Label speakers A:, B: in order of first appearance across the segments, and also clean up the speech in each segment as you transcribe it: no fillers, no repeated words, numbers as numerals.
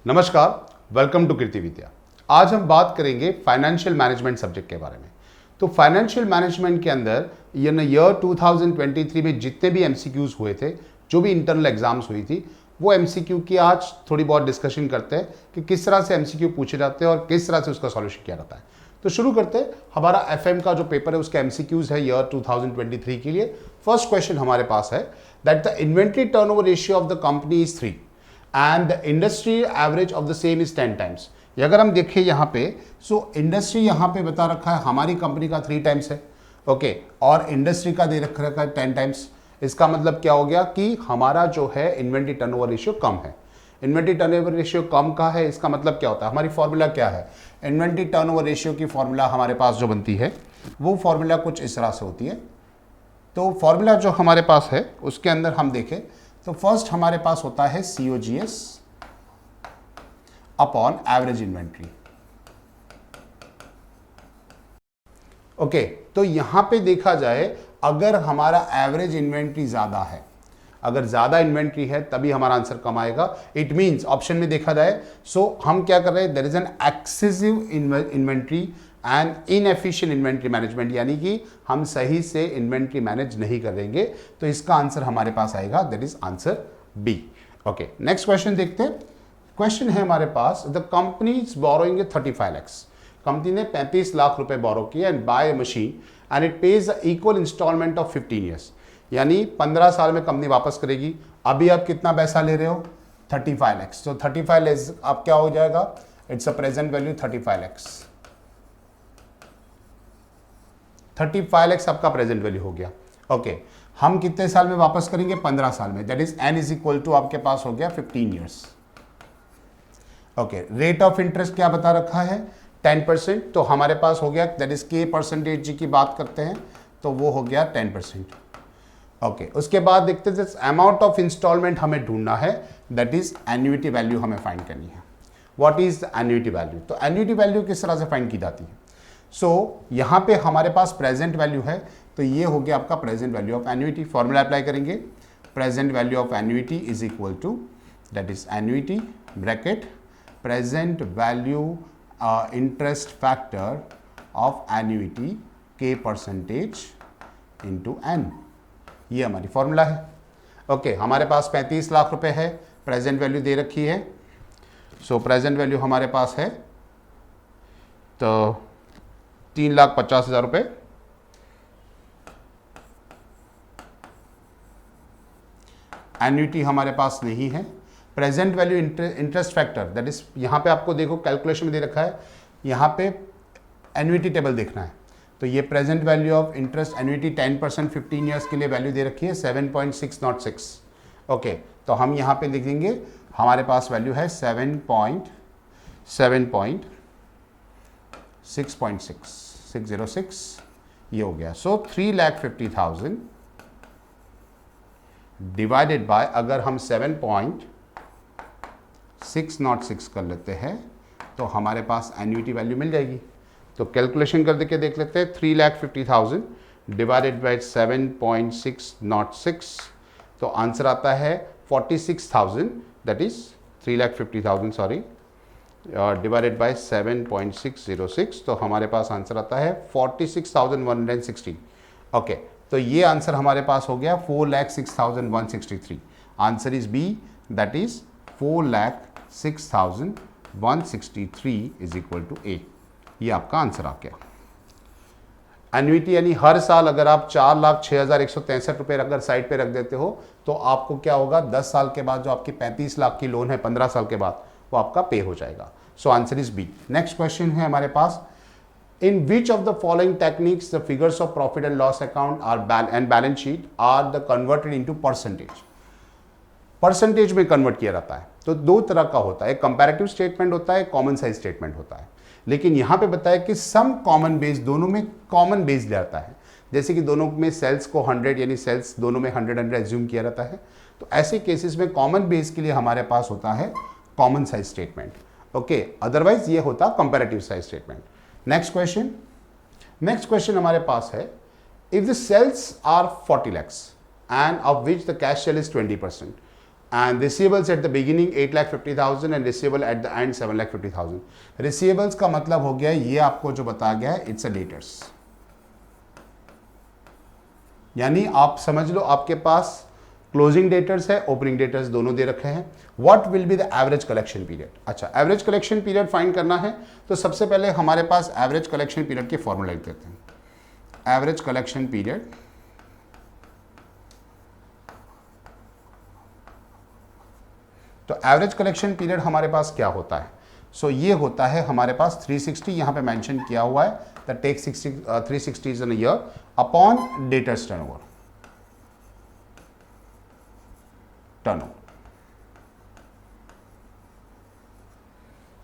A: नमस्कार, welcome to कीर्ति विद्या। आज हम बात करेंगे फाइनेंशियल मैनेजमेंट सब्जेक्ट के बारे में। तो फाइनेंशियल मैनेजमेंट के अंदर ईयर 2023 में जितने भी एमसीक्यूज हुए थे, जो भी इंटरनल एग्जाम्स हुई थी, वो एमसीक्यू की आज थोड़ी बहुत डिस्कशन करते हैं कि किस तरह से एमसीक्यू पूछे जाते हैं और किस तरह से उसका सॉल्यूशन किया जाता है। तो शुरू करते हैं। हमारा एफएम का जो पेपर है उसका एमसीक्यूज है ईयर 2023 के लिए। फर्स्ट क्वेश्चन हमारे पास है that the inventory turnover ratio of the company is 3 and the industry average of the same is 10 times. अगर हम देखें यहाँ पे, सो इंडस्ट्री यहाँ पे बता रखा है हमारी कंपनी का 3 टाइम्स है, ओके, और इंडस्ट्री का दे रखा है 10 टाइम्स। इसका मतलब क्या हो गया कि हमारा जो है इन्वेंट्री टर्नओवर रेशियो कम है। इन्वेंट्री टर्नओवर रेशियो कम का है, इसका मतलब क्या होता है, हमारी फॉर्मूला क्या है। इन्वेंट्री टर्नओवर रेशियो की फॉर्मूला हमारे पास जो बनती है वो फॉर्मूला कुछ इस तरह से होती है। तो फॉर्मूला जो हमारे पास है उसके अंदर हम देखें तो फर्स्ट हमारे पास होता है COGS upon average inventory. Okay, तो यहां पे देखा जाए अगर हमारा एवरेज इन्वेंट्री ज्यादा है, अगर ज्यादा इन्वेंट्री है तभी हमारा आंसर कम आएगा। इट मींस ऑप्शन में देखा जाए, सो हम क्या कर रहे हैं, there is an excessive inventory and inefficient inventory management, यानी कि हम सही से इन्वेंट्री मैनेज नहीं करेंगे। तो इसका आंसर हमारे पास आएगा, that is answer B. Okay, next question देखते हैं। क्वेश्चन है हमारे पास, the company is borrowing 35 lakhs। Company ने 35 लाख रुपए बोरो किए and buy a machine and it pays the equal instalment of 15 years, यानी 15 साल में कंपनी वापस करेगी। अभी आप कितना पैसा ले रहे हो, 35 lakhs। तो 35 lakhs आप क्या हो जाएगा, it's a present value 35 lakhs। 35 lakhs आपका प्रेजेंट वैल्यू हो गया। ओके, हम कितने साल में वापस करेंगे, 15 साल में, that is n is equal to आपके पास हो गया 15 years. Okay, rate of interest क्या बता रखा है, 10%। तो हमारे पास हो गया, दैट इज K परसेंटेज जी की बात करते हैं तो वो हो गया 10%। ओके, उसके बाद देखते हैं अमाउंट ऑफ इंस्टॉलमेंट हमें ढूंढना है, दैट इज एन्युइटी वैल्यू हमें फाइंड करनी है। व्हाट इज एन्युइटी वैल्यू, तो एन्युइटी वैल्यू किस तरह से फाइंड की जाती है। सो यहाँ पे हमारे पास प्रेजेंट वैल्यू है, तो ये हो गया आपका present value of annuity. Formula apply करेंगे, present value of annuity is equal to, that is annuity bracket present value interest factor of annuity K percentage into N, ये हमारी फॉर्मूला है। ओके, हमारे पास 35 लाख रुपए है, प्रेजेंट वैल्यू दे रखी है। सो present value हमारे पास है तो 3,50,000 रुपए। एन्युइटी हमारे पास नहीं है। Present value interest factor, that is यहाँ पे आपको देखो कैलकुलेशन में दे रखा है, यहाँ पे एन्युइटी टेबल देखना है। तो ये present value of interest annuity 10% 15 years के लिए वैल्यू दे रखी है 7.606। ओके, तो हम यहाँ पे लिख देंगे, हमारे पास वैल्यू है 606.606, ये हो गया। सो 3,50,000 डिवाइडेड बाय, अगर हम 7.606 कर लेते हैं तो हमारे पास एन्युइटी वैल्यू मिल जाएगी। तो कैलकुलेशन कर के देख लेते हैं, 3,50,000 डिवाइडेड बाय 7.606, तो आंसर आता है 46,000, that is 3,50,000 sorry, divided by 7.606, तो हमारे पास आंसर आता है 46,116। ओके, तो ये आंसर हमारे पास हो गया 4,06,163। Answer is B, that is 4,06,163 is equal to A. ये आपका आंसर आ गया। एन्युइटी यानी हर साल अगर आप 4,06,163 रुपये अगर साइड पे रख देते हो तो आपको क्या होगा, 10 साल के बाद जो आपकी 35 लाख की लोन है 15 साल के बाद, वो आपका पे हो जाएगा। So answer is B. Next question है हमारे पास, in which of the following techniques the figures of profit and loss account and balance sheet are the converted into percentage। Percentage में कन्वर्ट किया जाता है तो दो तरह का होता है, कंपैरेटिव स्टेटमेंट होता है, कॉमन साइज स्टेटमेंट होता है। लेकिन यहाँ पे बताया कि सम कॉमन बेस, दोनों में कॉमन बेस ले आता है। जैसे कि दोनों में सेल्स को 100 यानी सेल्स दोनों में 100 एज्यूम किया जाता है, तो ऐसे केसेस में कॉमन बेस के लिए हमारे पास होता है common size statement. Okay, otherwise ये होता comparative size statement. Next question हमारे पास है, if the sales are 40 lakhs and of which the cash sale is 20% and receivables at the beginning 8,50,000 and receivable at the end 7,50,000। Receivables का मतलब हो गया ये आपको जो बताया गया है, इट्स अ डेटर्स, यानी आप समझ लो आपके पास क्लोजिंग डेटर्स है, ओपनिंग डेटर्स दोनों दे रखे हैं। What will be the average collection period? अच्छा, एवरेज कलेक्शन पीरियड फाइंड करना है तो सबसे पहले हमारे पास एवरेज कलेक्शन पीरियड के फॉर्मूला लिख देते हैं। एवरेज कलेक्शन पीरियड तो एवरेज कलेक्शन पीरियड हमारे पास क्या होता है? सो ये होता है हमारे पास 360, यहां पे मेंशन किया हुआ है the take 360 is an year upon debtors turnover.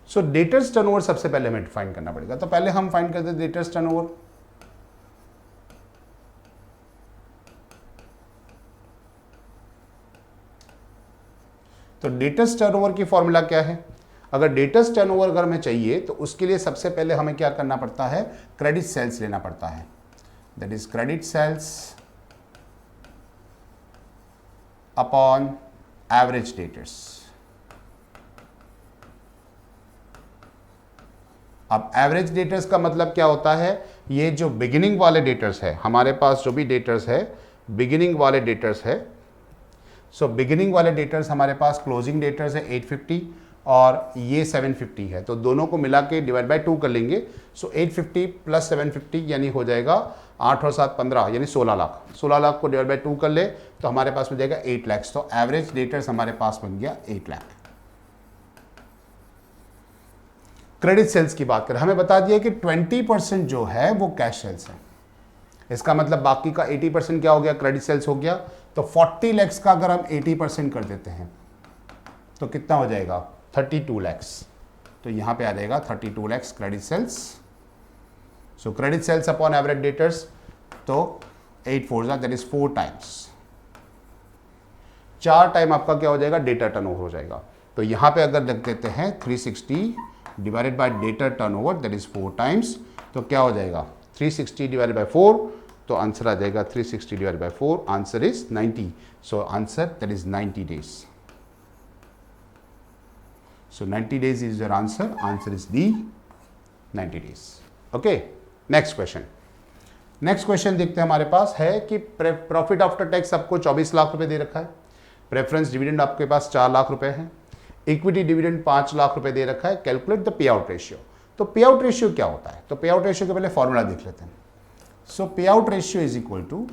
A: So debtors turnover सबसे पहले हमें फाइंड करना पड़ेगा, तो पहले हम फाइंड करते हैं डेटर्स टर्नओवर। तो डेटर्स टर्नओवर की फॉर्मूला क्या है? अगर डेटर्स टर्नओवर अगर हमें चाहिए तो उसके लिए सबसे पहले हमें क्या करना पड़ता है? क्रेडिट सेल्स लेना पड़ता है, that is credit sales upon average debtors. अब एवरेज डेटर्स का मतलब क्या होता है? ये जो बिगिनिंग वाले डेटर्स है हमारे पास, जो भी डेटर्स है बिगिनिंग वाले डेटर्स है, सो बिगिनिंग वाले डेटर्स हमारे पास क्लोजिंग डेटर्स है 850 और ये 750 है, तो दोनों को मिला के डिवाइड बाय 2 कर लेंगे। सो 850 प्लस 750 यानी हो जाएगा 8 और 7 15 यानी 16 लाख। 16 लाख को डिवाइड बाय 2 कर ले तो हमारे पास हो जाएगा 8 लाख। तो एवरेज डेटर्स हमारे पास बन गया 8 लाख। क्रेडिट सेल्स की बात करें, हमें बता दिया कि 20% जो है वो कैश सेल्स है, इसका मतलब बाकी का 80% क्या हो गया? क्रेडिट सेल्स हो गया। तो 40 लाख का अगर हम 80% कर देते हैं तो कितना हो जाएगा? 32 लाख। तो यहां पे आ जाएगा 32 lakh credit sales. So credit sales upon average debtors, तो 8 4 दैट इज 4 टाइम्स, 4 टाइम आपका क्या हो जाएगा? डेटा टर्नओवर हो जाएगा। तो यहां पे अगर लिख देते हैं 360 divided by data turnover that is 4 times, तो क्या हो जाएगा? 360 डिवाइडेड बाय 4, तो आंसर आ जाएगा 360 divided by 4, answer is 90। So answer that is 90 days. So 90 days is your answer, answer is D 90 days. Okay, next question. Next question देखते हैं, हमारे पास है कि प्रॉफिट आफ्टर टैक्स आपको 24 लाख रुपए दे रखा है, प्रेफरेंस डिविडेंड आपके पास 4 लाख रुपए है, इक्विटी डिविडेंड 5 लाख रुपए दे रखा है, calculate the pay out ratio. तो पे आउट रेशियो क्या होता है? तो पे आउट रेशियो के पहले फॉर्मूला देख लेते हैं। So payout ratio is equal to,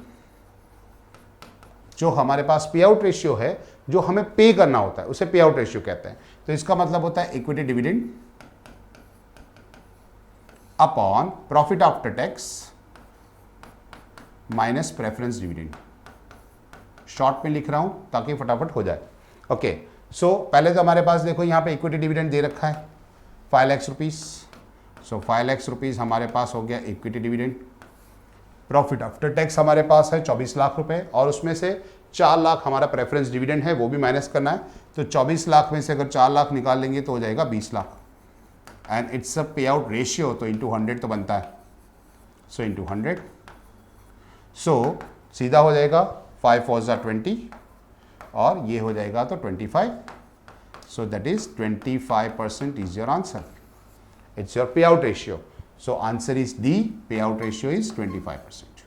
A: जो हमारे पास पे आउट रेशियो है जो हमें पे करना होता है उसे पे आउट रेशियो कहते हैं। तो इसका मतलब होता है equity dividend upon profit after tax minus preference dividend. Short में लिख रहा हूं ताकि फटाफट हो जाए। ओके, सो पहले तो हमारे पास देखो यहां पे इक्विटी डिविडेंड दे रखा है 5 लाख रुपीज। सो 5 लाख रुपीज हमारे पास हो गया equity dividend. Profit after tax हमारे पास है 24 लाख रुपए और उसमें से 4 लाख हमारा प्रेफरेंस डिविडेंड है, वो भी माइनस करना है। तो 24 लाख में से अगर 4 लाख निकाल लेंगे तो हो जाएगा 20 लाख। एंड इट्स अ पे आउट रेशियो, तो इंटू 100 तो बनता है, सो इंटू 100। सो सीधा हो जाएगा 5 4 20 और ये हो जाएगा तो 25। सो that is 25% is your answer, it's your पे out ratio. So answer is D, payout ratio is 25%.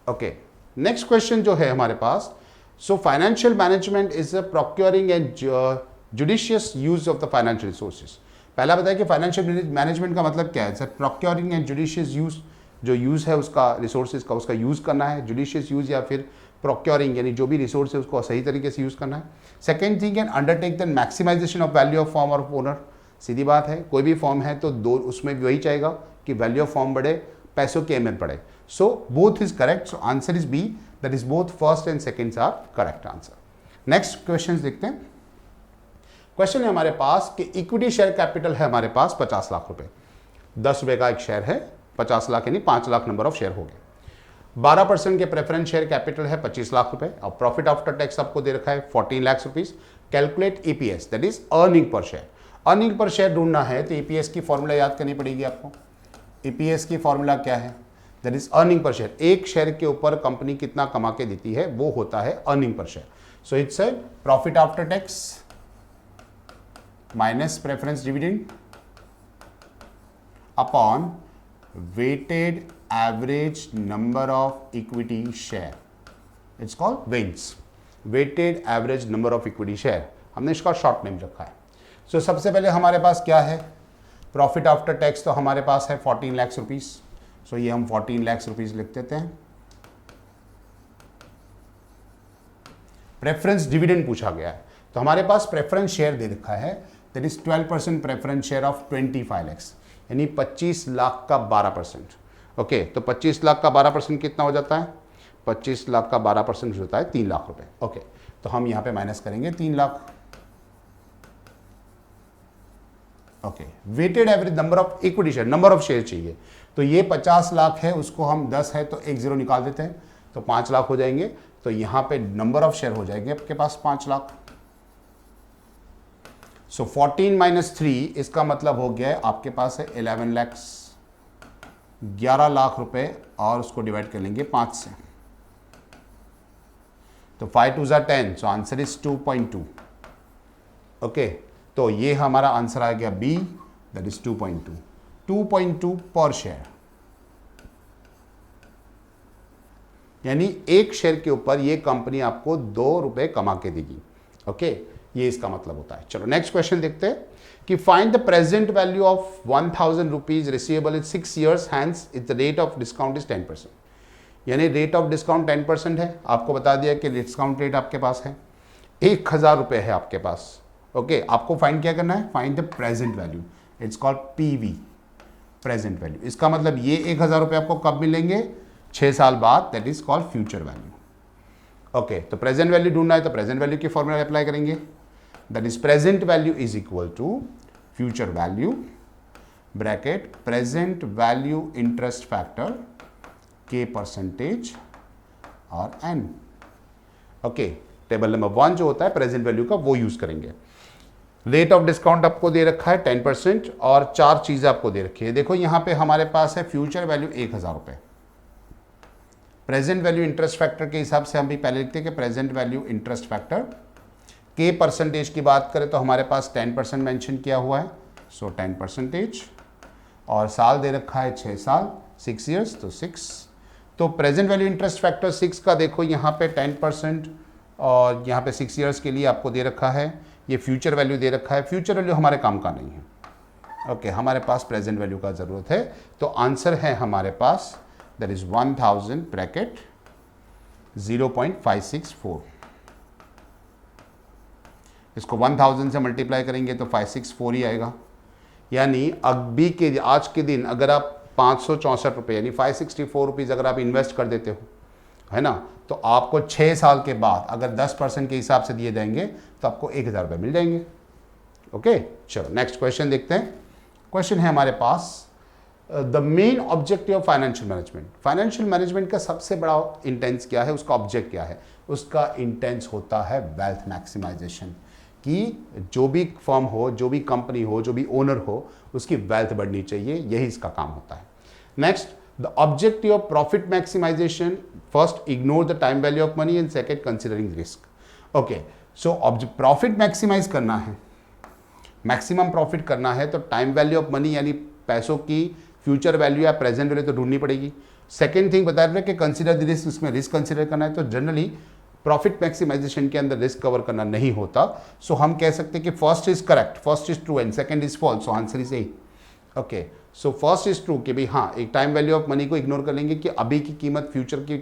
A: Okay, next question जो है हमारे पास, so financial management is a procuring and judicious use of the financial resources. पहला बताया कि financial management का मतलब क्या है? Sir procuring and judicious use, जो यूज है उसका रिसोर्सेज का उसका यूज करना है, जुडिशियस यूज या फिर प्रोक्योरिंग यानी जो भी रिसोर्स है उसको सही तरीके से यूज करना है। Second thing, and undertake the maximization of value of form और ओनर। सीधी बात है, कोई भी फॉर्म है तो दो उसमें भी वही चाहेगा कि वैल्यू ऑफ फॉर्म बढ़े, पैसों की अहमियत बढ़े। So both is correct, so answer is B, that is both first and seconds are correct answer. Next question देखते हैं। क्वेश्चन है हमारे पास कि इक्विटी शेयर कैपिटल है हमारे पास 50 लाख रुपए, 10 रुपए का एक शेयर है, 50 लाख यानी 5 लाख नंबर ऑफ शेयर हो गए। 12% के प्रेफरेंस शेयर कैपिटल है 25 लाख रुपए और प्रॉफिट आफ्टर टैक्स आपको दे रखा है 14 lakh rupees. Calculate EPS, that is earning per share. Earning per share ढूंढना है तो ईपीएस की फॉर्मूला याद करनी पड़ेगी आपको। ईपीएस की फॉर्मूला क्या है? That is earning per share. एक शेयर के ऊपर कंपनी कितना कमा के देती है वो होता है earning per share. So it's a profit after tax minus preference dividend upon weighted average number of equity share. It's called WANES, weighted average number of equity share. हमने इसका शॉर्ट नेम रखा है. So सबसे पहले हमारे पास क्या है, profit after tax तो हमारे पास है 14 लाख रुपीस. सो ये हम 14 लाख रुपीस लिख देते हैं. प्रेफरेंस डिविडेंड पूछा गया है, तो हमारे पास प्रेफरेंस शेयर दे रखा है, that is 12% preference share of 25 lakh, यानी 25 लाख का 12%. ओके, तो 25 लाख का 12% कितना हो जाता है, 25 लाख का 12% होता है 3 लाख रुपए. ओके, तो हम यहां पे माइनस करेंगे 3 lakh. Okay, weighted average number of equity share, number of share चाहिए, तो ये 50 लाख है, उसको हम 10 है तो एक जीरो निकाल देते हैं, तो 5 लाख हो जाएंगे. तो यहां पे नंबर ऑफ शेयर हो जाएंगे आपके पास 5 लाख. सो 14 माइनस 3, इसका मतलब हो गया आपके पास है 11 लाख, 11 लाख रुपए, और उसको डिवाइड कर लेंगे 5 से, तो 5 2 ज़ा 10, सो आंसर इज 2.2. ओके, तो ये हमारा आंसर आ गया बी, दैट इज 2.2. 2.2 पर शेयर, यानी एक शेयर के ऊपर ये कंपनी आपको 2 रुपए कमा के देगी. ओके, ये इसका मतलब होता है. चलो नेक्स्ट क्वेश्चन देखते हैं कि find the present value of 1000 rupees receivable in 6 years, hence it the rate of discount is 10%. यानी रेट ऑफ डिस्काउंट 10% है. आपको बता दिया कि डिस्काउंट रेट आपके पास है 1000 रुपए है आपके पास. ओके, आपको फाइंड क्या करना है, find the present value, it's called PV, present value. इसका मतलब ये 1000 रुपए आपको कब मिलेंगे, 6 साल बाद, that is called future value. Okay, तो प्रेजेंट वैल्यू ढूंढना है तो प्रेजेंट वैल्यू की फॉर्मूला अप्लाई करेंगे, that is present value is equal to future value bracket present value interest factor K percentage और एन. ओके, टेबल नंबर 1 जो होता है प्रेजेंट वैल्यू का वो यूज करेंगे. रेट ऑफ डिस्काउंट आपको दे रखा है 10% और 4 चीजें आपको दे रखी है. देखो यहां पे हमारे पास है फ्यूचर वैल्यू 1000 रुपए, प्रेजेंट वैल्यू इंटरेस्ट फैक्टर के हिसाब से हम भी पहले लिखते हैं कि present value interest factor K percentage की बात करें तो हमारे पास 10% मेंशन किया हुआ है, सो 10%, और साल दे रखा है 6 साल, 6 years, तो 6. तो प्रेजेंट वैल्यू इंटरेस्ट फैक्टर 6 का देखो यहाँ पे 10% और यहाँ पे 6 years के लिए आपको दे रखा है. ये फ्यूचर वैल्यू दे रखा है, फ्यूचर वैल्यू हमारे काम का नहीं है. ओके, हमारे पास प्रेजेंट वैल्यू का जरूरत है. तो आंसर है हमारे पास दैट इज 1000 ब्रैकेट 0.564. इसको 1000 से मल्टीप्लाई करेंगे तो 564 ही आएगा. यानी अभी के आज के दिन अगर आप 564 रुपये यानी 564 रुपीज़ अगर आप इन्वेस्ट कर देते हो, है ना, तो आपको 6 साल के बाद अगर 10% के हिसाब से दिए जाएंगे तो आपको 1000 रुपये मिल जाएंगे. ओके, चलो नेक्स्ट क्वेश्चन देखते हैं. क्वेश्चन है हमारे पास the main objective of financial management. Financial management का सबसे बड़ा इंटेंस क्या है, उसका ऑब्जेक्ट क्या है. उसका इंटेंस होता है वेल्थ मैक्सिमाइजेशन, कि जो भी फर्म हो, जो भी कंपनी हो, जो भी ओनर हो, उसकी वेल्थ बढ़नी चाहिए, यही इसका काम होता है. Next, the objective of profit maximization, first ignore the time value of money and second considering risk. Okay, so profit maximize करना है, मैक्सिमम प्रॉफिट करना है तो टाइम वैल्यू ऑफ मनी यानी पैसों की फ्यूचर वैल्यू या प्रेजेंट वैल्यू तो ढूंढनी पड़ेगी. सेकेंड थिंग बता रहे कि कंसिडर द रिस्क, उसमें रिस्क कंसिडर करना है. तो जनरली प्रॉफिट मैक्सिमाइजेशन के अंदर रिस्क कवर करना नहीं होता. सो हम कह सकते हैं कि first is correct, first is true and second is false, so answer is A. Okay, so first is true कि भाई हाँ, एक टाइम वैल्यू ऑफ मनी को इग्नोर कर लेंगे कि अभी की कीमत फ्यूचर की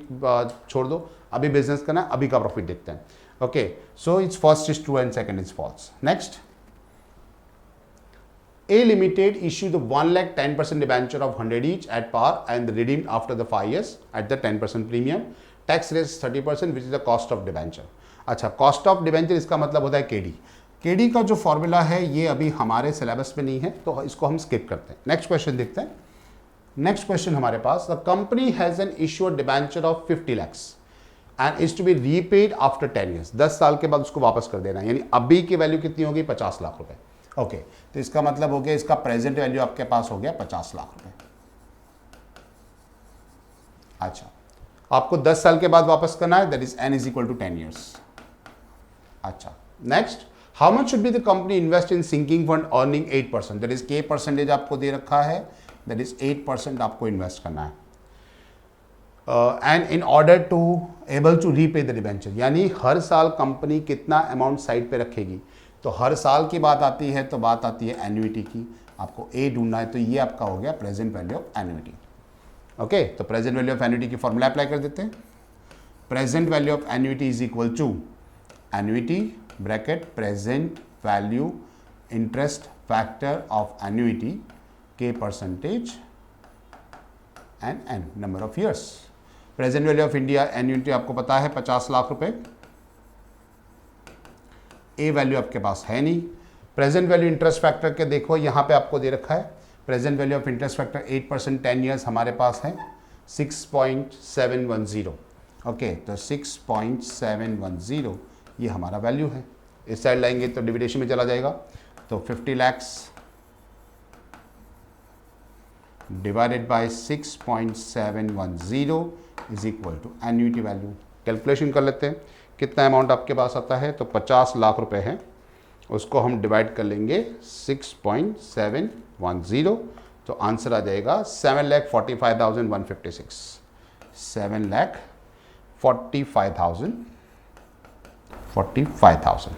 A: छोड़ दो, अभी बिजनेस करना है, अभी का प्रॉफिट देखते हैं. Okay, so it's first is true and second is false. Next, A Limited issued the 1 lakh 10% debenture of 100 each at par and redeemed after the 5 years at the 10% premium. Tax rate 30% which is the cost of debenture. अच्छा, cost of debenture इसका मतलब होता है KD. KD का जो formula है ये अभी हमारे सिलेबस में नहीं है तो इसको हम स्किप करते हैं. नेक्स्ट क्वेश्चन देखते हैं. नेक्स्ट क्वेश्चन हमारे पास, the company has an issued debenture of 50 lakhs and is to be repaid after 10 years. 10 साल के बाद उसको वापस कर देना है, यानी अभी की वैल्यू कितनी होगी, 50 लाख रुपए. ओके, तो इसका मतलब हो गया इसका प्रेजेंट वैल्यू आपके पास हो गया 50 लाख रुपए. अच्छा, आपको 10 साल के बाद वापस करना है, that is n is equal to 10 years. अच्छा, next, how much should be the company invest in sinking fund earning 8%, that is K percentage आपको दे रखा है, दैट इज 8% आपको इन्वेस्ट करना है। And in order to able to repay the debenture, यानी हर साल कंपनी कितना अमाउंट साइड पे रखेगी। तो हर साल की बात आती है तो बात आती है एन्युइटी की, आपको ए ढूंढना है, तो ये आपका हो गया present value of annuity. Okay, तो प्रेजेंट वैल्यू ऑफ एन्युइटी की फॉर्मूला अप्लाई कर देते हैं। Present value of annuity is equal to annuity bracket present value interest factor of annuity के percentage and N number of years. Present value of India annuity आपको पता है 50 लाख रुपए, ए value आपके पास है नहीं। प्रेजेंट वैल्यू इंटरेस्ट फैक्टर के देखो यहाँ पे आपको दे रखा है, present value of interest factor 8% 10 years हमारे पास है 6.710। ओके, तो 6.710 ये हमारा वैल्यू है। इस साइड लाएंगे तो डिविडेशन में चला जाएगा, तो 50 lakhs divided by 6.710 is equal to annuity value. Calculation कर लेते हैं, कितना अमाउंट आपके पास आता है, तो 50 लाख रुपए है, उसको हम डिवाइड कर लेंगे 6.710, तो आंसर आ जाएगा 7,45,156, 7,45,000।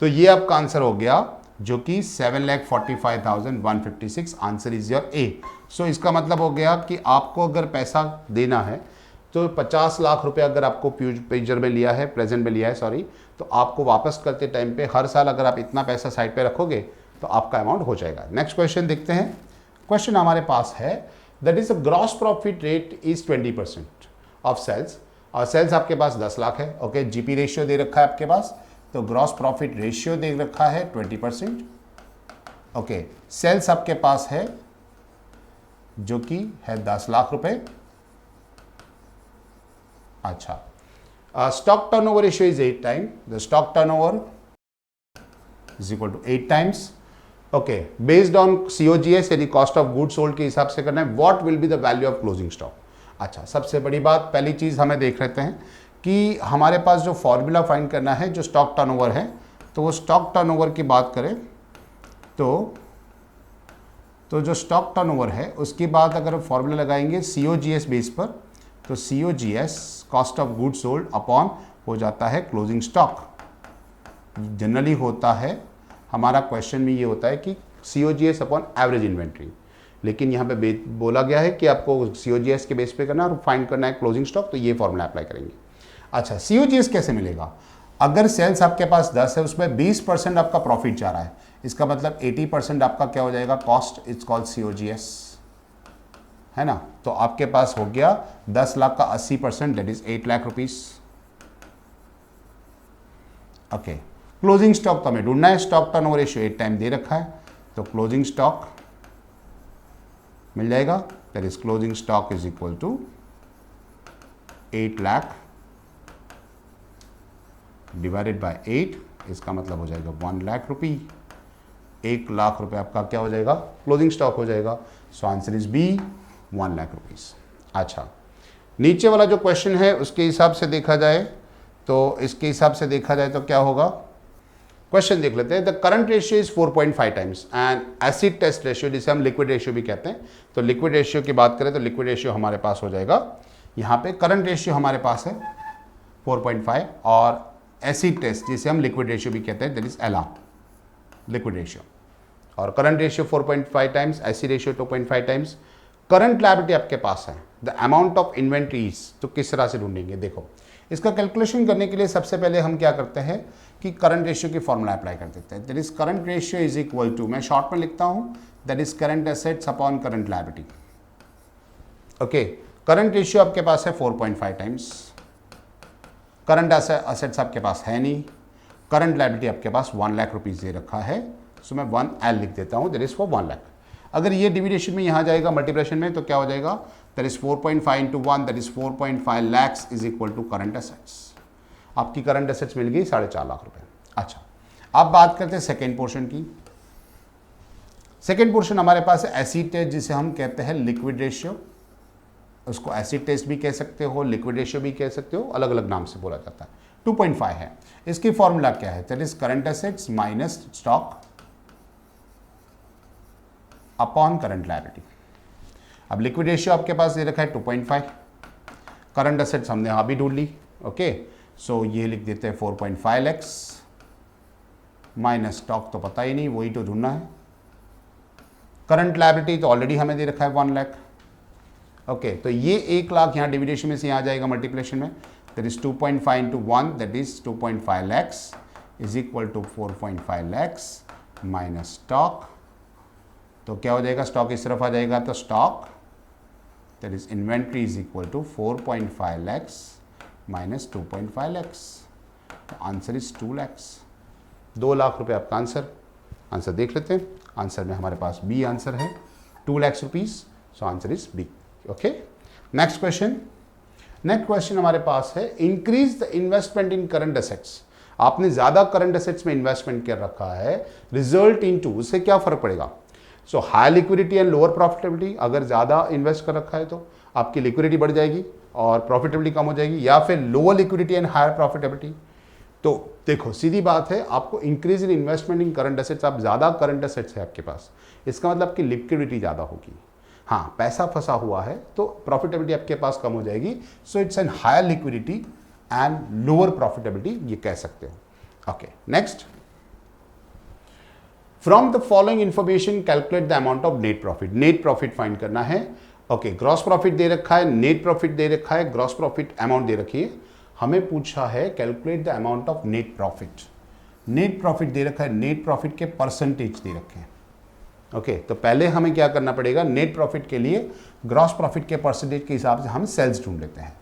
A: तो ये आपका आंसर हो गया, जो कि 7,45,156, आंसर इज योर ए। सो इसका मतलब हो गया कि आपको अगर पैसा देना है तो 50 लाख रुपए अगर आपको फ्यूचर में लिया है, प्रेजेंट में लिया है सॉरी, तो आपको वापस करते टाइम पे हर साल अगर आप इतना पैसा साइड पे रखोगे तो आपका अमाउंट हो जाएगा। नेक्स्ट क्वेश्चन देखते हैं। क्वेश्चन हमारे पास है, that is a gross profit rate is 20% of sales, और सेल्स आपके पास 10 लाख है। ओके, जीपी रेशियो दे रखा है आपके पास, तो ग्रॉस प्रॉफिट रेशियो दे रखा है 20%। ओके, सेल्स आपके पास है जो कि है 10 लाख रुपए। अच्छा, stock turnover ratio is 8 time, the stock turnover is equal to 8 times. Okay, based on COGS यानी कॉस्ट ऑफ गुड सोल्ड के हिसाब से करना है, what will be the value of closing stock. अच्छा, सबसे बड़ी बात, पहली चीज हमें देख लेते हैं कि हमारे पास जो फॉर्मूला फाइंड करना है, जो स्टॉक टर्नओवर है, तो वो स्टॉक टर्नओवर की बात करें तो जो स्टॉक टर्नओवर है उसकी बात अगर फॉर्मूला लगाएंगे COGS बेस पर, तो COGS cost of good sold upon हो जाता है क्लोजिंग स्टॉक। जनरली होता है, हमारा क्वेश्चन में ये होता है कि COGS अपॉन एवरेज इन्वेंट्री, लेकिन यहाँ पे बोला गया है कि आपको COGS के बेस पे करना है और फाइंड करना है क्लोजिंग स्टॉक, तो ये फॉर्मूला अप्लाई करेंगे। अच्छा, COGS कैसे मिलेगा? अगर सेल्स आपके पास 10 है, उसमें 20% आपका प्रॉफिट जा रहा है, इसका मतलब 80% आपका क्या हो जाएगा, कॉस्ट, इट्स कॉल्ड COGS, है ना। तो आपके पास हो गया 10 लाख का 80%, that is 8 lakh rupees. Okay, closing stock तो हमें ढूंढना है, स्टॉक टर्नओवर रेशियो 8 टाइम दे रखा है, तो क्लोजिंग स्टॉक मिल जाएगा, that is closing stock is equal to 8 lakh divided by 8, इसका मतलब हो जाएगा 1 लाख रुपी। 1 लाख रुपए आपका क्या हो जाएगा, क्लोजिंग स्टॉक हो जाएगा। So answer is B, 1 lakh rupees. अच्छा, नीचे वाला जो क्वेश्चन है उसके हिसाब से देखा जाए तो, इसके हिसाब से देखा जाए तो क्या होगा, क्वेश्चन देख लेते हैं। The current ratio is 4.5 times and acid test ratio, जिसे हम लिक्विड रेशियो भी कहते हैं, तो लिक्विड रेशियो की बात करें तो लिक्विड रेशियो हमारे पास हो जाएगा, यहाँ पे करंट रेशियो हमारे पास है 4.5 और एसिड टेस्ट जिसे हम लिक्विड रेशियो भी कहते हैं, that is LR, liquid ratio, और current ratio 4.5 times, acid ratio 2.5 times. Current liability आपके पास है, द अमाउंट ऑफ इन्वेंट्रीज, तो किस तरह से ढूंढेंगे, देखो इसका कैलकुलेशन करने के लिए सबसे पहले हम क्या करते हैं कि करंट रेशियो की फॉर्मूला अप्लाई कर देते हैं, that is current ratio is equal to, मैं शॉर्ट में लिखता हूं, that is current assets upon current liability. Okay, current ratio आपके पास है 4.5 टाइम्स, करंट एसेट्स आपके पास है नहीं, करंट लायबिलिटी आपके पास 1 लाख रुपीज दे रखा है, सो मैं 1L लिख देता हूं, दैट इज फॉर 1 लाख। अगर ये डिविडेशन में यहाँ जाएगा मल्टीप्लिकेशन में, तो क्या हो जाएगा, that is 4.5 into 1, that is 4.5 lakhs is equal to current assets. आपकी करंट एसेट्स मिल गई 4.5 लाख रुपए। अच्छा, अब बात करते हैं सेकेंड पोर्शन की। सेकेंड पोर्शन हमारे पास है एसिड टेस्ट, जिसे हम कहते हैं लिक्विड रेशियो, उसको एसिड टेस्ट भी कह सकते हो, लिक्विड रेशियो भी कह सकते हो, अलग अलग नाम से बोला जाता है। 2.5 है। इसकी फॉर्मूला क्या है? That is current assets minus stock upon current liability. अब लिक्विड रेशियो आपके पास दे रखा है 2.5, करंट एसेट्स हमने यहां भी ढूंढ ली। ओके, सो ये लिख देते हैं 4.5 lakhs माइनस स्टॉक तो पता ही नहीं, वही तो ढूंढना है। करंट लायबिलिटी तो ऑलरेडी हमें दे रखा है 1 लाख। ओके, तो ये 1 लाख यहाँ डिविडेशन में से यहाँ आ जाएगा मल्टीप्लिकेशन में। That is 2.5 into 1, that is 2.5 lakhs is equal to 4.5 lakhs minus stock. तो क्या हो जाएगा? स्टॉक इस तरफ आ जाएगा, तो stock that is inventory is equal to 4.5 lakhs minus 2.5 lakhs। Answer is 2 lakhs। 2 lakh रुपए आपका आंसर देख लेते हैं। आंसर में हमारे पास बी आंसर है, 2 lakhs rupees. So answer is B. Okay, next question हमारे पास है increase the investment in current assets. आपने ज्यादा करंट एसेट्स में इन्वेस्टमेंट कर रखा है, रिजल्ट इन टू, उससे क्या फर्क पड़ेगा? So high liquidity and lower profitability. अगर ज्यादा इन्वेस्ट कर रखा है तो आपकी लिक्विडिटी बढ़ जाएगी और प्रॉफिटेबिलिटी कम हो जाएगी, या फिर lower liquidity and higher profitability. तो देखो सीधी बात है, आपको increase in investment in current assets, आप ज्यादा करंट एसेट्स है आपके पास, इसका मतलब आपकी लिक्विडिटी ज्यादा होगी। हाँ, पैसा फंसा हुआ है तो प्रॉफिटेबिलिटी आपके पास कम हो जाएगी। So it's an higher liquidity and lower profitability, ये कह सकते हो। Okay, next, from the following information calculate the amount of net profit. Net profit find करना है। ओके, ग्रॉस प्रॉफिट दे रखा है, नेट प्रॉफिट दे रखा है, ग्रॉस प्रॉफिट अमाउंट दे रखी है। हमें पूछा है calculate the amount of net profit. Net profit दे रखा है, नेट प्रॉफिट के परसेंटेज दे रखे हैं। ओके, तो पहले हमें क्या करना पड़ेगा? नेट प्रॉफिट के लिए ग्रॉस प्रॉफिट के परसेंटेज के हिसाब से हम सेल्स ढूंढ लेते हैं।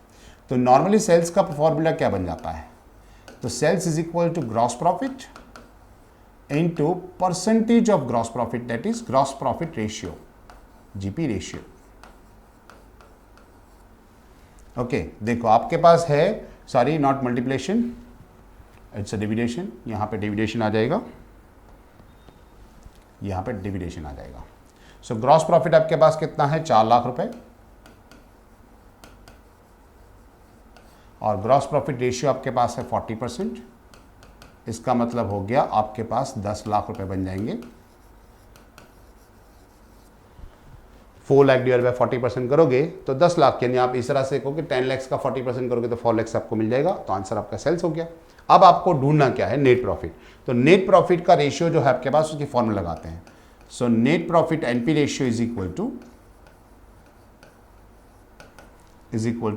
A: तो नॉर्मली सेल्स का फॉर्मूला क्या बन जाता है? तो sales is equal to gross profit into percentage of gross profit, that is gross profit ratio, GP ratio. Okay, देखो आपके पास है, sorry not multiplication, it's a division. यहां पे डिविडेशन आ जाएगा, यहां पे डिविडेशन आ जाएगा। सो ग्रॉस प्रॉफिट आपके पास कितना है? 4 लाख रुपए, और ग्रॉस प्रॉफिट रेशियो आपके पास है 40%। इसका मतलब हो गया आपके पास 10 लाख रुपए बन जाएंगे। 4 लाख डिवाइड बाय 40% करोगे तो 10 लाख, यानी आप इस तरह से कहोगे 10 lakhs का 40% करोगे तो 4 lakhs आपको मिल जाएगा। तो आंसर आपका सेल्स हो गया। अब आपको ढूंढना क्या है? Net profit. तो नेट प्रॉफिट का रेशियो जो है आपके पास, उसकी फॉर्मूला लगाते हैं। So net profit NP ratio is equal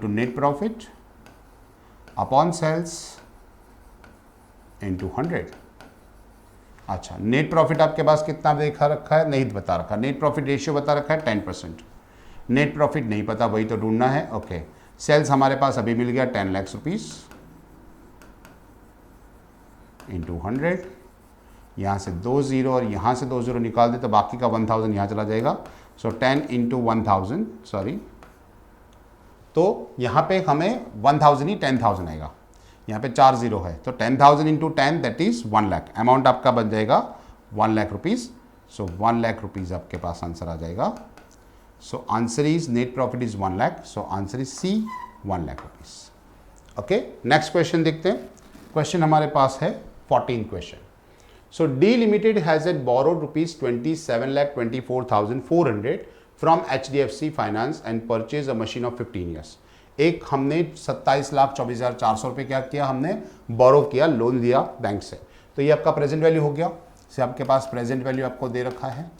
A: to net profit upon sales into 100। अच्छा, नेट प्रॉफिट आपके पास कितना देखा रखा है? नहीं बता रखा। नेट प्रॉफिट रेशियो बता रखा है 10%। नेट प्रॉफिट नहीं पता, वही तो ढूंढना है। ओके, सेल्स हमारे पास अभी मिल गया 10 lakhs रुपीज इंटू 100। यहाँ से 2 0 और यहाँ से 2 0 निकाल दे तो बाकी का 1000 यहाँ चला जाएगा। सो 10 इंटू 1000, सॉरी, तो यहाँ पे हमें 1000 ही 10,000 आएगा। यहाँ पे 4 0 है, तो 10,000 into 10 that is 1 lakh. Amount आपका बन जाएगा 1 lakh rupees. So 1 lakh rupees आपके पास आंसर आ जाएगा। So answer is net profit is 1 lakh. So answer is C, 1 lakh rupees. Okay, next question देखते हैं। क्वेश्चन हमारे पास है 14 question. So D limited has at borrowed rupees 27,24,400 from HDFC finance and purchase a machine of 15 years. एक हमने 27,24,400 रुपये क्या किया? हमने बोरो किया, लोन दिया बैंक से। तो ये आपका प्रेजेंट वैल्यू हो गया। से आपके पास प्रेजेंट वैल्यू आपको दे रखा है।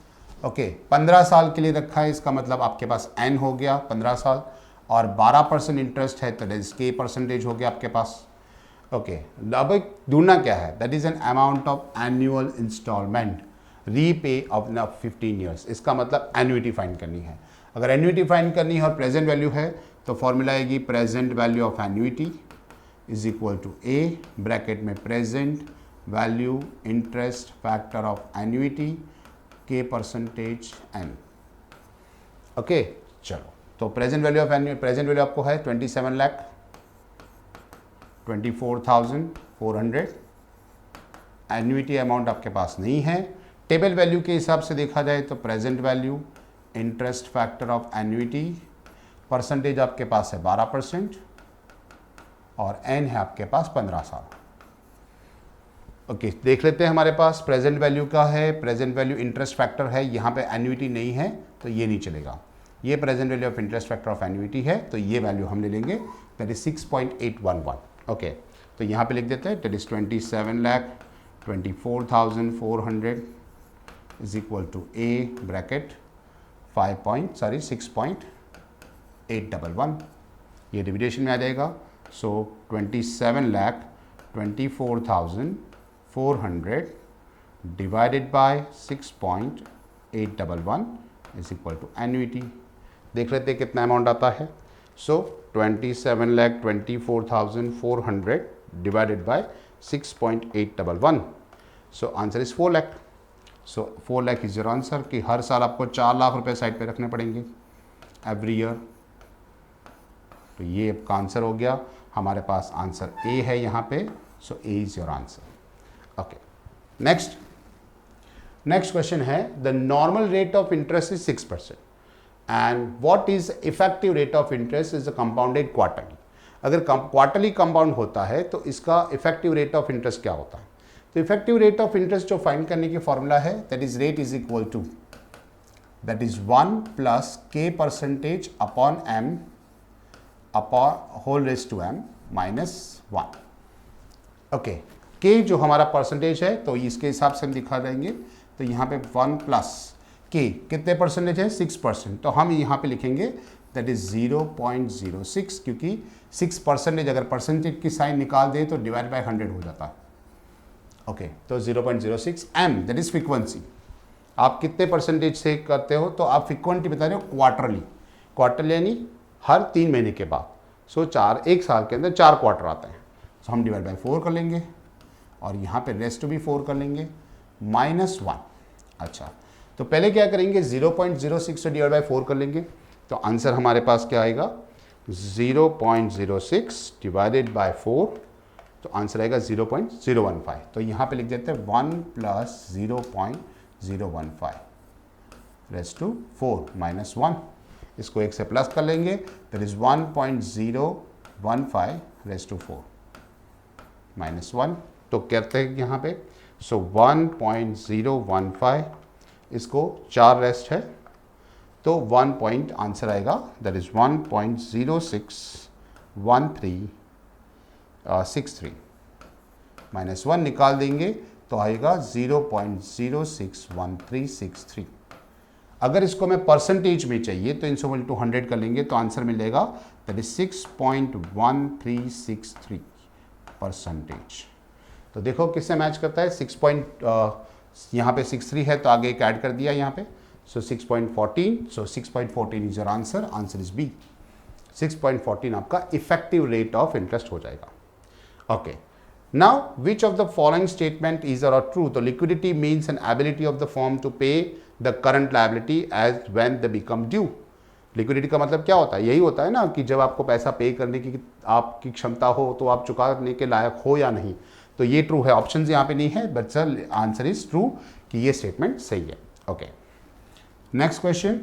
A: ओके, 15 साल के लिए रखा है, इसका मतलब आपके पास एन हो गया 15 साल, और 12% इंटरेस्ट है तो इसके परसेंटेज हो गया आपके पास। ओके, अब ढूंढना क्या है? That is an amount of annual installment repay of 15 years. इसका मतलब एन्युइटी फाइंड करनी है। अगर एन्युइटी फाइंड करनी है और प्रेजेंट वैल्यू है तो फॉर्मूला आएगी present value of annuity is equal to A, bracket में present value interest factor of annuity के परसेंटेज एन। ओके, चलो, तो present value of annuity, present value आपको है 27,24,400। एन्युइटी अमाउंट आपके पास नहीं है। टेबल वैल्यू के हिसाब से देखा जाए तो present value interest factor of annuity, percentage आपके पास है 12%, और एन है आपके पास 15 साल। ओके, देख लेते हैं हमारे पास प्रेजेंट वैल्यू का है, प्रेजेंट वैल्यू इंटरेस्ट फैक्टर है, यहाँ पे एन्युइटी नहीं है तो ये नहीं चलेगा। ये present value of interest factor of annuity है तो ये वैल्यू हम ले लेंगे, दैट इज 6.811। ओके, तो यहाँ पे लिख देते हैं that is 27,24,400 is equal to A bracket 6.811, ये डिविडेशन में आ जाएगा। सो 27,24,400 divided by 6.811 is equal to annuity. देख लेते हैं कितना अमाउंट आता है। So 27,24,400 divided by 6.811, so answer is 4 lakh. So 4 lakh is your answer कि हर साल आपको 4 लाख रुपए साइड पे रखने पड़ेंगे एवरी ईयर। तो ये आपका आंसर हो गया, हमारे पास आंसर ए है यहाँ पे। So A is your answer. Okay, next question है the normal rate of interest is 6% and what is effective rate of interest is compounded quarterly. अगर क्वार्टरली कंपाउंड होता है तो इसका इफेक्टिव रेट ऑफ इंटरेस्ट क्या होता है? तो इफेक्टिव रेट ऑफ इंटरेस्ट जो फाइंड करने की फॉर्मूला है that is rate is equal to that is 1 plus k percentage upon m upon whole raise to m minus 1। Okay, k जो हमारा परसेंटेज है तो इसके हिसाब से हम दिखा देंगे। तो यहाँ पे 1 प्लस के कितने परसेंटेज है? 6%। तो हम यहाँ पे लिखेंगे दैट इज 0.06, क्योंकि 6% अगर परसेंटेज की साइन निकाल दे तो डिवाइड बाय 100 हो जाता है। ओके, तो 0.06 एम दैट इज फ्रीक्वेंसी। आप कितने परसेंटेज से करते हो? तो आप फ्रीक्वेंसी बता रहे हो क्वार्टरली यानी हर 3 महीने के बाद। सो 1 साल के अंदर 4 क्वार्टर आते हैं। सो हम डिवाइड बाय 4 कर लेंगे और यहाँ पे रेस्ट भी 4 कर लेंगे माइनस 1। अच्छा, तो पहले क्या करेंगे 0.06 से डिवाइड बाय 4 कर लेंगे तो आंसर हमारे पास क्या आएगा 0.06 डिवाइडेड बाय 4, तो आंसर आएगा 0.015। तो यहाँ पे लिख देते हैं 1 प्लस 0.015 रेस्ट टू 4 माइनस 1। इसको 1 से प्लस कर लेंगे that is 1.015 raised to 4 minus 1। तो कहते हैं यहाँ पे सो 1.015, इसको 4 रेस्ट है तो 1 पॉइंट आंसर आएगा दैट इज 1.061363 माइनस 1 निकाल देंगे तो आएगा 0.061363। अगर इसको मैं परसेंटेज में चाहिए तो इनको 100 कर लेंगे तो आंसर मिलेगा दैट इज 6.1363 परसेंटेज। तो देखो किससे मैच करता है यहाँ पे 63 है तो आगे एक ऐड कर दिया यहाँ पे। So 6.14, so 6.14 is your answer, answer is B. 6.14 आपका इफेक्टिव रेट ऑफ इंटरेस्ट हो जाएगा। Okay, now which of the following statement is और ट्रू? तो liquidity means an ability of the firm to pay the current liability as when they become due. Liquidity का मतलब क्या होता है? यही होता है ना कि जब आपको पैसा पे करने की आपकी क्षमता हो तो आप चुकाने के लायक हो या नहीं। तो ये ट्रू है, ऑप्शन यहाँ पे नहीं है, but sir answer is true कि ये स्टेटमेंट सही है। Okay, next question,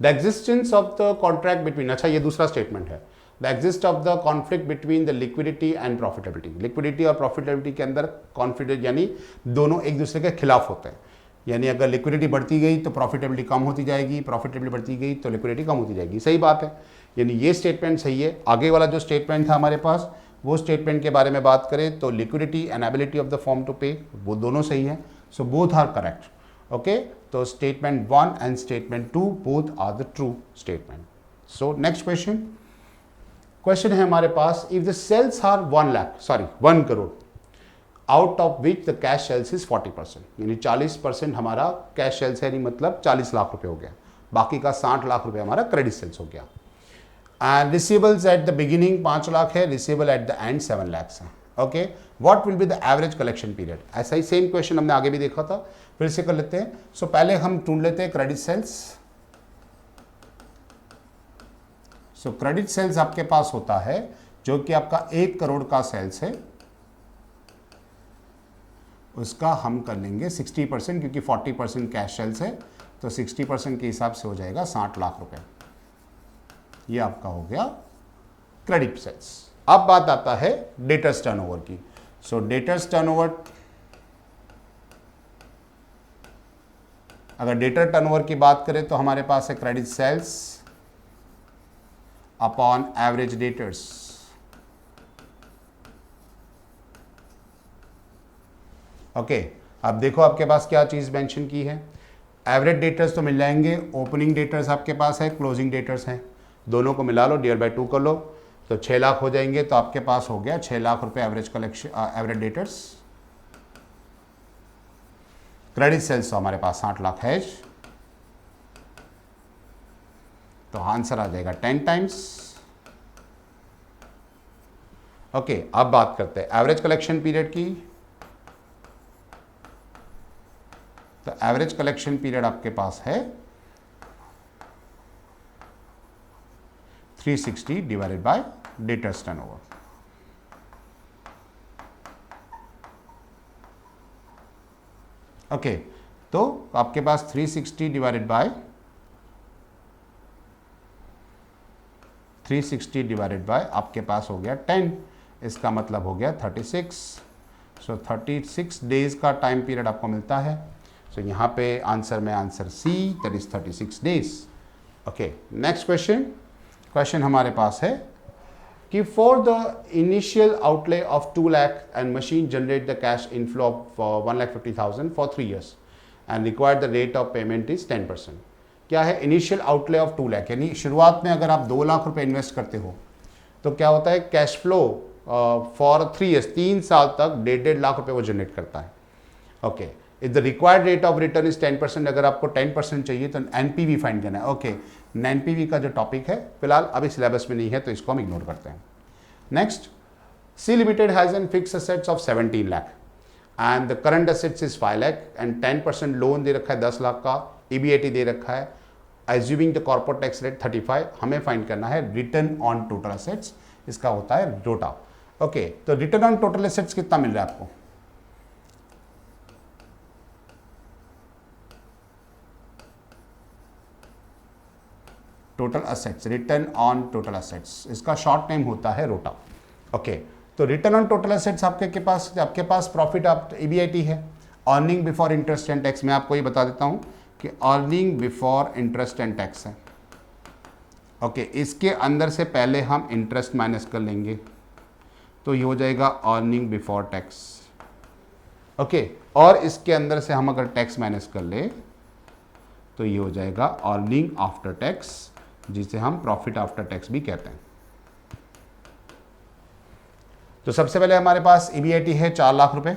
A: the existence of the contract between, अच्छा ये दूसरा स्टेटमेंट है, the exist of the conflict between the liquidity and profitability. Liquidity और प्रॉफिटेबिलिटी के अंदर कॉन्फ्लिक्ट यानी दोनों एक दूसरे के खिलाफ होते हैं। यानी अगर लिक्विडिटी बढ़ती गई तो प्रॉफिटेबिलिटी कम होती जाएगी, प्रॉफिटेबिलिटी बढ़ती गई तो लिक्विडिटी कम होती जाएगी। सही बात है, यानी ये स्टेटमेंट सही है। आगे वाला जो स्टेटमेंट था हमारे पास वो स्टेटमेंट के बारे में बात करें तो liquidity and ability of the firm to pay, वो दोनों सही है। So both are correct. Okay, तो statement 1 and statement 2 both are the true statement. So next question है हमारे पास, if the sales are 1 crore out of which the cash sales is 40%, यानी 40% हमारा कैश सेल्स है, यानी मतलब 40 लाख रुपए हो गया, बाकी का 60 लाख रुपए हमारा क्रेडिट सेल्स हो गया। And receivables at the beginning 5 lakh है, receivable at the end 7 lakh है। Okay, what will be the average collection period? ऐसा ही सेम क्वेश्चन हमने आगे भी देखा था, फिर से कर लेते हैं। सो पहले हम ढूंढ लेते हैं credit sales. So credit sales आपके पास होता है जो कि आपका 1 करोड़ का सेल्स है, उसका हम कर लेंगे 60%, क्योंकि 40% कैश सेल्स है तो 60% के हिसाब से हो जाएगा 60 लाख रुपए। ये आपका हो गया क्रेडिट सेल्स। अब बात आता है डेटर्स टर्नओवर की। सो डेटर्स टर्नओवर, अगर डेटर टर्नओवर की बात करें तो हमारे पास है credit sales upon average debtors. Okay, अब देखो आपके पास क्या चीज मेंशन की है, एवरेज डेटर्स तो मिल जाएंगे, ओपनिंग डेटर्स आपके पास है, क्लोजिंग डेटर्स हैं, दोनों को मिला लो, डिवाइड बाय 2 कर लो, तो 6 लाख हो जाएंगे। तो आपके पास हो गया 6 लाख रुपए average collection, average debtors. Credit sales तो हमारे पास 60 लाख है, तो आंसर आ जाएगा 10 टाइम्स। ओके, अब बात करते हैं एवरेज कलेक्शन पीरियड की। तो एवरेज कलेक्शन पीरियड आपके पास है 360 divided by debtors turnover. Okay, तो आपके पास 360 डिवाइडेड बाय 360 डिवाइडेड बाय आपके पास हो गया 10, इसका मतलब हो गया 36। सो 36 डेज का टाइम पीरियड आपको मिलता है। सो यहाँ पे आंसर में answer C, that is 36 days. Okay, next question. Question हमारे पास है कि for the initial outlay of 2 lakh and machine generate the cash inflow of 1,50,000 for 3 years and required the rate of payment is 10%। क्या है initial outlay of 2 lakh, यानी शुरुआत में अगर आप 2 लाख रुपए इन्वेस्ट करते हो तो क्या होता है, कैश फ्लो फॉर 3 years 3 साल तक 1.5 लाख रुपए वो जनरेट करता है। Okay, if the required rate of return is 10%, अगर आपको 10% चाहिए तो एनपीवी फाइंड करना है। ओके, एनपीवी का जो टॉपिक है फिलहाल अभी सिलेबस में नहीं है तो इसको हम इग्नोर करते हैं। Next, C limited has an fix assets of 17 lakh and the current assets is 5 lakh and 10% loan दे रखा है 10 लाख का, ईबीआईटी दे रखा है, assuming the corporate tax rate 35, हमें फाइंड करना है रिटर्न ऑन टोटल असेट्स, इसका होता है रोटा। ओके, तो रिटर्न ऑन टोटल असेट्स कितना मिल रहा है आपको, total assets, return on total assets, इसका शॉर्ट नेम होता है रोटा। ओके, तो रिटर्न ऑन टोटल असेट्स आपके पास प्रॉफिट आप ईबीआईटी है, earning before interest and tax, मैं आपको ये बता देता हूं कि earning before interest and tax है। ओके, इसके अंदर से पहले हम इंटरेस्ट माइनस कर लेंगे तो ये हो जाएगा अर्निंग बिफोर टैक्स। ओके, और इसके अंदर से हम अगर टैक्स माइनस कर ले तो ये हो जाएगा अर्निंग आफ्टर टैक्स, जिसे हम प्रॉफिट आफ्टर टैक्स भी कहते हैं। तो सबसे पहले हमारे पास ईबीआईटी है 4 लाख रुपए,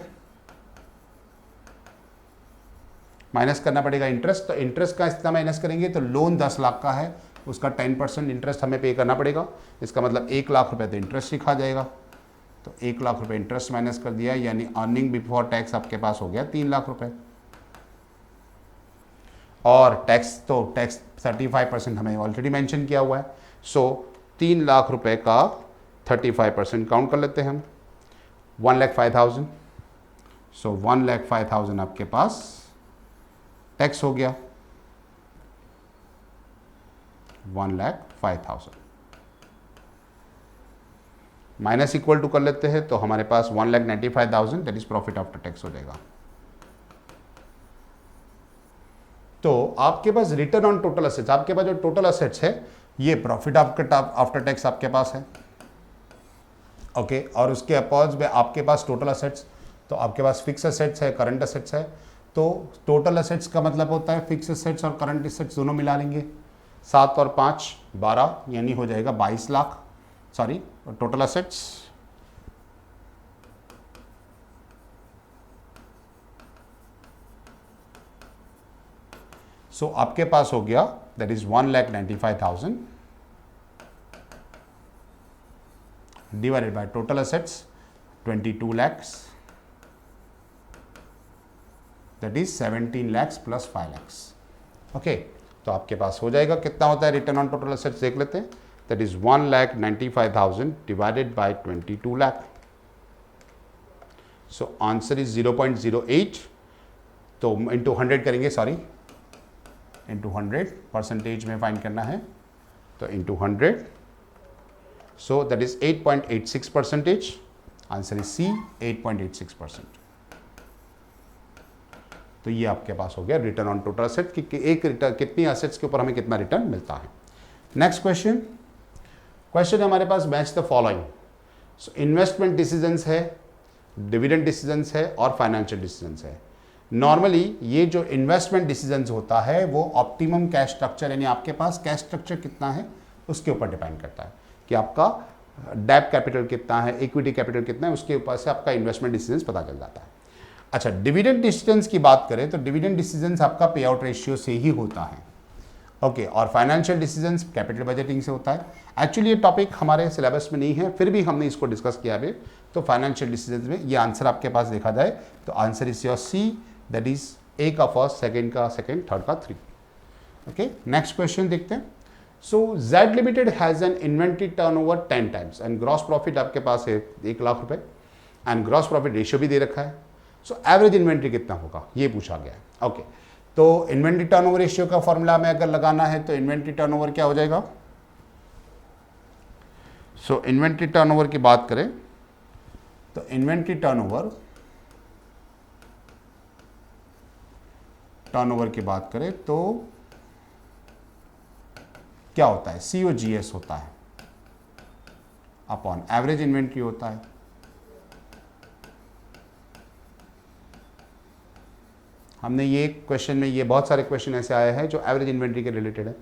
A: माइनस करना पड़ेगा इंटरेस्ट, तो इंटरेस्ट का इतना माइनस करेंगे तो लोन 10 लाख का है, उसका 10% इंटरेस्ट हमें पे करना पड़ेगा, इसका मतलब 1 लाख रुपए तो इंटरेस्ट लिखा जाएगा, तो 1 लाख रुपए इंटरेस्ट माइनस कर दिया, यानी अर्निंग बिफोर टैक्स आपके पास हो गया 3 लाख रुपए। और टैक्स, तो टैक्स 35% हमें ऑलरेडी मेंशन किया हुआ है, सो 3 लाख रुपए का 35% काउंट कर लेते हैं हम, 1,05,000। सो 1,05,000 आपके पास टैक्स हो गया 1,05,000, माइनस इक्वल टू कर लेते हैं तो हमारे पास 1,95,000 that is profit after tax हो जाएगा। तो आपके पास रिटर्न ऑन टोटल असेट्स, आपके पास जो टोटल असेट्स है ये प्रॉफिट आफ्टर टैक्स आपके पास है। ओके, और उसके अपोज में आपके पास टोटल असेट्स, तो आपके पास फिक्स असेट्स है, करंट असेट्स है, तो टोटल असेट्स का मतलब होता है फिक्स असेट्स और करंट असेट्स दोनों मिला लेंगे, 7 और 5 12, यानी हो जाएगा 22 लाख, सॉरी टोटल असेट्स। सो आपके पास हो गया that is 1,95,000 divided by total assets 22 lakhs, that is 17 lakhs plus 5 lakhs। Okay, तो आपके पास हो जाएगा, कितना होता है रिटर्न ऑन टोटल असेट्स देख लेते हैं, that is 1,95,000 divided by 22 lakh. So answer is 0.08, तो इंटू 100 करेंगे, सॉरी इंटू 100, परसेंटेज में फाइंड करना है, तो into 100 so that is 8.86%. Answer is C, 8.86%. तो ये आपके पास हो गया रिटर्न ऑन टोटल एसेट कि एक रिटर्न कितनी एसेट्स के ऊपर हमें कितना रिटर्न मिलता है. नेक्स्ट क्वेश्चन हमारे पास match the following. So investment decisions है, डिविडेंड डिसीजंस है और फाइनेंशियल डिसीजंस है. नॉर्मली ये जो इन्वेस्टमेंट डिसीजंस होता है वो ऑप्टिमम कैश स्ट्रक्चर यानी आपके पास कैश स्ट्रक्चर कितना है उसके ऊपर डिपेंड करता है कि आपका डेब्ट कैपिटल कितना है, इक्विटी कैपिटल कितना है, उसके ऊपर से आपका इन्वेस्टमेंट डिसीजंस पता चल जाता है. अच्छा, डिविडेंड डिसीजंस की बात करें तो डिविडेंड डिसीजंस आपका पे आउट रेशियो से ही होता है. ओके, और फाइनेंशियल डिसीजंस कैपिटल बजटिंग से होता है. एक्चुअली ये टॉपिक हमारे सिलेबस में नहीं है, फिर भी हमने इसको डिस्कस किया है. तो फाइनेंशियल डिसीजंस में ये आंसर आपके पास देखा जाए तो answer is your C, that is A का फर्स्ट, सेकेंड का सेकेंड, थर्ड का 3. ओके, नेक्स्ट क्वेश्चन देखते हैं. So Z limited has an inventory turnover 10 times and gross profit आपके पास है 1 लाख रुपए एंड ग्रॉस प्रॉफिट रेशियो भी दे रखा है. सो एवरेज इन्वेंट्री कितना होगा ये पूछा गया है. ओके, तो इन्वेंट्री टर्नओवर रेशियो का फॉर्मूला में अगर लगाना है तो इन्वेंट्री टर्नओवर क्या हो जाएगा. सो इन्वेंट्री टर्नओवर की बात करें तो इन्वेंट्री टर्नओवर की बात करें तो क्या होता है, COGS होता है अपॉन एवरेज इन्वेंट्री होता है. हमने ये क्वेश्चन में, ये बहुत सारे क्वेश्चन ऐसे आए हैं जो एवरेज इन्वेंट्री के रिलेटेड है.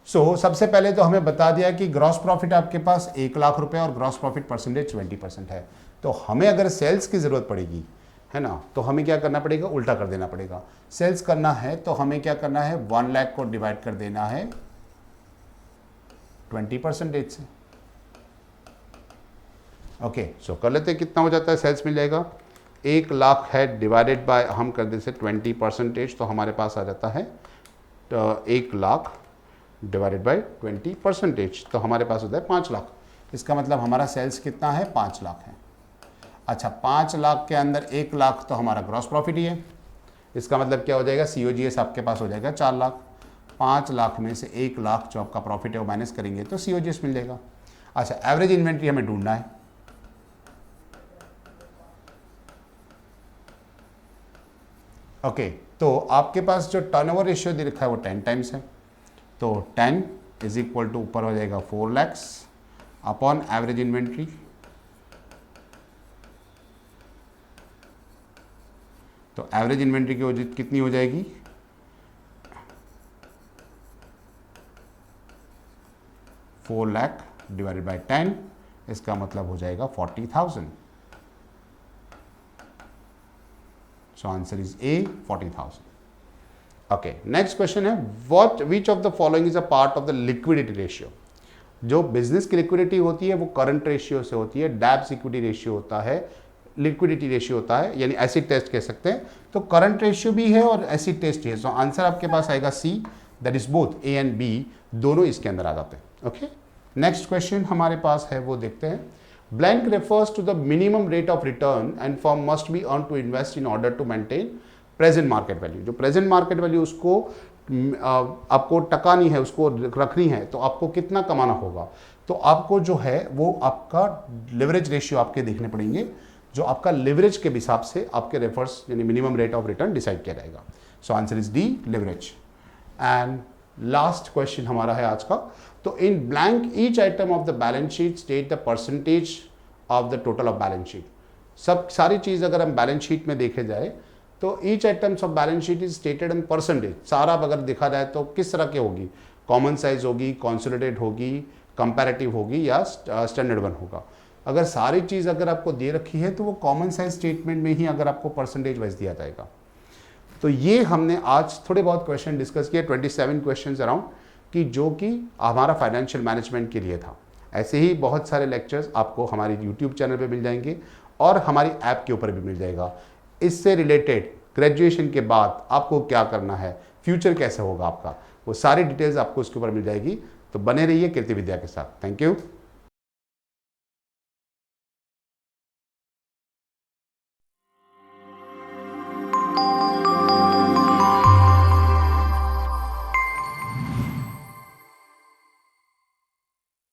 A: सो सबसे पहले तो हमें बता दिया कि ग्रॉस प्रॉफिट आपके पास 1 लाख रुपए और ग्रॉस प्रॉफिट परसेंटेज 20% है. तो हमें अगर सेल्स की ज़रूरत पड़ेगी, है ना, तो हमें क्या करना पड़ेगा, उल्टा कर देना पड़ेगा. सेल्स करना है तो हमें क्या करना है, 1 लाख को डिवाइड कर देना है 20% से. ओके, सो कर लेते हैं कितना हो जाता है, सेल्स मिल जाएगा 1 लाख है डिवाइडेड बाय हम कर देते 20%, तो हमारे पास आ जाता है 1 लाख डिवाइडेड बाय 20%, तो हमारे पास होता है 5 लाख. इसका मतलब हमारा सेल्स कितना है, 5 लाख है. अच्छा, 5 लाख के अंदर 1 लाख तो हमारा ग्रॉस प्रॉफिट ही है. इसका मतलब क्या हो जाएगा, COGS आपके पास हो जाएगा 4 लाख. 5 लाख में से 1 लाख जो आपका प्रॉफिट है वो माइनस करेंगे तो COGS मिल जाएगा. अच्छा, एवरेज इन्वेंट्री हमें ढूंढना है. ओके, तो आपके पास जो टर्नओवर रेशियो दे रखा है वो 10 टाइम्स है. तो 10 इज इक्वल टू ऊपर हो जाएगा 4 lakhs अपॉन एवरेज इन्वेंट्री. तो एवरेज इन्वेंट्री की कितनी हो जाएगी, 4 लाख डिवाइडेड बाय 10, इसका मतलब हो जाएगा 40,000. So answer is A, 40,000. Okay, next question है what which of the following is a part of the liquidity ratio. जो बिजनेस की लिक्विडिटी होती है वो करंट रेशियो से होती है, डैब्स इक्विटी रेशियो होता है, लिक्विडिटी रेशियो होता है, यानी एसिड टेस्ट कह सकते हैं. तो करंट रेशियो भी है और एसिड टेस्ट भी है. सो आंसर आपके पास आएगा C, that is both A and B, दोनों इसके अंदर आ जाते हैं. ओके, नेक्स्ट क्वेश्चन हमारे पास है वो देखते हैं. Blank refers to the minimum rate of return and firm must be earn to invest in order to maintain present market value. जो प्रेजेंट मार्केट वैल्यू उसको आपको टकानी है, उसको रखनी है, तो आपको कितना कमाना होगा. तो आपको जो है वो आपका लिवरेज रेशियो आपके देखने पड़ेंगे, जो आपका लिवरेज के हिसाब से आपके रेफर्स यानी minimum rate of return decide किया जाएगा. So answer is D, leverage. And last question हमारा है आज का. तो in blank each item of the balance sheet state the percentage of the total of balance sheet. सब सारी चीज़ अगर हम बैलेंस शीट में देखे जाए तो each items of balance sheet is stated in percentage. सारा अगर देखा जाए तो किस तरह की होगी, कॉमन साइज होगी, कॉन्सोलिडेट होगी, कंपैरेटिव होगी या स्टैंडर्ड वन होगा. अगर सारी चीज़ अगर आपको दे रखी है तो वो कॉमन साइज स्टेटमेंट में ही अगर आपको परसेंटेज वाइज दिया जाएगा. तो ये हमने आज थोड़े बहुत क्वेश्चन डिस्कस किए, 27 क्वेश्चन अराउंड, कि जो कि हमारा फाइनेंशियल मैनेजमेंट के लिए था. ऐसे ही बहुत सारे लेक्चर्स आपको हमारी यूट्यूब चैनल पे मिल जाएंगे और हमारी ऐप के ऊपर भी मिल जाएगा. इससे रिलेटेड ग्रेजुएशन के बाद आपको क्या करना है, फ्यूचर कैसे होगा आपका, वो सारी डिटेल्स आपको उसके ऊपर मिल जाएगी. तो बने रहिए कीर्ति विद्या के साथ. Thank you.